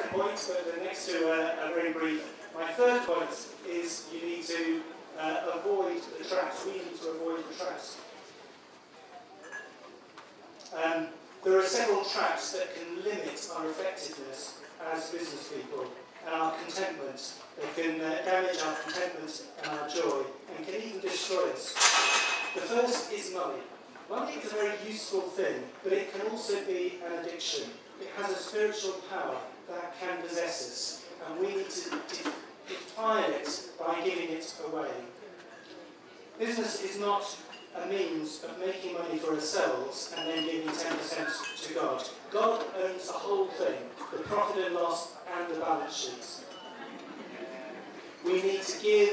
second point, but the next two are very brief. My third point is you need to avoid the traps. We need to avoid the traps. There are several traps that can limit our effectiveness as business people and our contentment. They can damage our contentment and our joy and can even destroy us. The first is money. Money is a very useful thing, but it can also be an addiction. It has a spiritual power that can possess us, and we need to define it by giving it away. Business is not a means of making money for ourselves and then giving 10% to God. God owns the whole thing, the profit and loss and the balance sheets. We need to give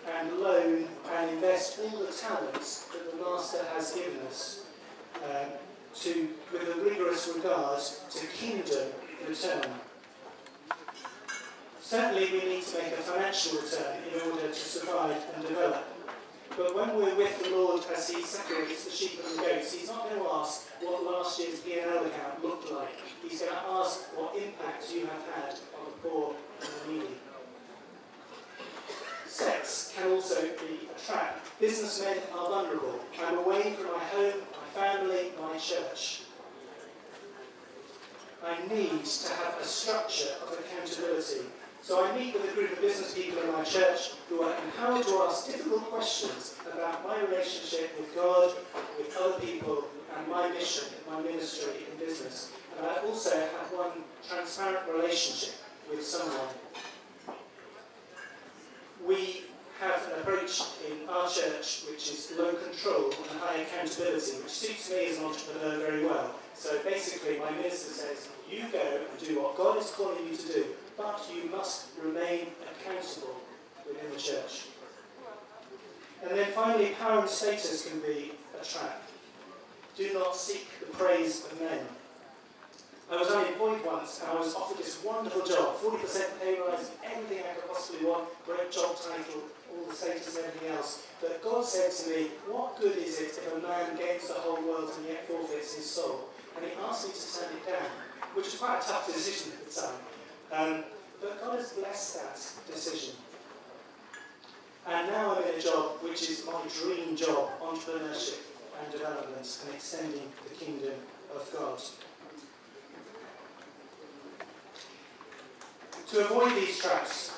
and loan and invest all the talents that the Master has given us with a rigorous regard to kingdom return. Certainly we need to make a financial return in order to survive and develop. But when we're with the Lord as he separates the sheep and the goats, he's not going to ask what last year's P&L account looked like. He's going to ask what impact you have had on the poor and the needy. Sex can also be a trap. Businessmen are vulnerable. I'm away from my home, my family, my church. I need to have a structure of accountability. So I meet with a group of business people in my church who are empowered to ask difficult questions about my relationship with God, with other people, and my mission, my ministry in business. And I also have one transparent relationship with someone. We have an approach in our church which is low control and high accountability, which suits me as an entrepreneur very well. So basically my minister says, you go and do what God is calling you to do, but you must remain accountable within the church. And then finally, power and status can be a trap. Do not seek the praise of men. I was unemployed once and I was offered this wonderful job, 40% pay rise, everything I could possibly want, great job title, all the status and everything else. But God said to me, what good is it if a man gains the whole world and yet forfeits his soul? And he asked me to turn it down, which was quite a tough decision at the time. But God has blessed that decision. And now I'm in a job which is my dream job, entrepreneurship and development and extending the kingdom of God. To avoid these traps,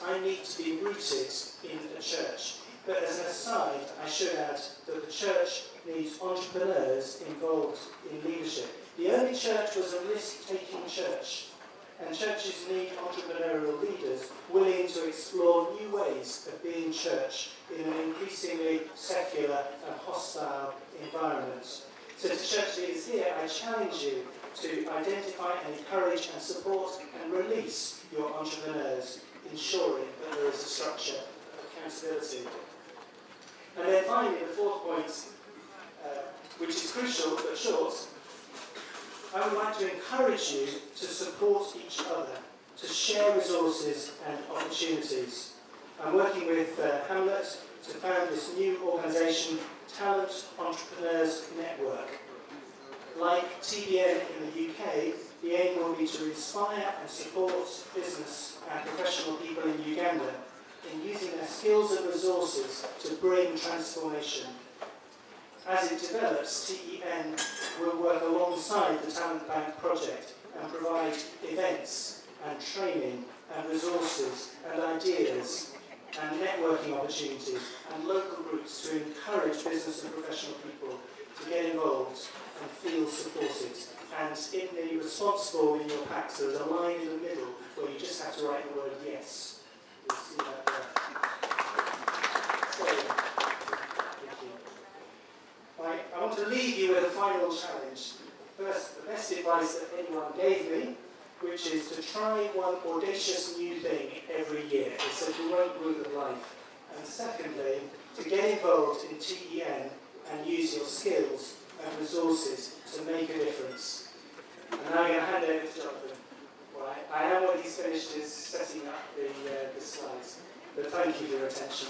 I need to be rooted in a church. But as an aside, I should add that the church needs entrepreneurs involved in leadership. The early church was a risk-taking church, and churches need entrepreneurial leaders willing to explore new ways of being church in an increasingly secular and hostile environment. So to church leaders here, I challenge you to identify and encourage and support and release your entrepreneurs, ensuring that there is a structure of accountability. And then finally, the fourth point, which is crucial but short, I would like to encourage you to support each other, to share resources and opportunities. I'm working with Hamlet to found this new organisation, Talent Entrepreneurs Network. Like TBN in the UK, the aim will be to inspire and support business and professional people in Uganda in using their skills and resources to bring transformation. As it develops, TEN will work alongside the Talent Bank project and provide events and training and resources and ideas and networking opportunities and local groups to encourage business and professional people to get involved and feel supported. And in the response form in your packs, there's a line in the middle where you just have to write the word yes. You'll see that there. So, thank you. I want to leave you with a final challenge. First, the best advice that anyone gave me, which is to try one audacious new thing every year. It's a great rule of life. And secondly, to get involved in TEN and use your skills and resources to make a difference. And now I'm going to hand over to Jonathan. Well, I am what he's finished is setting up the slides. But thank you for your attention.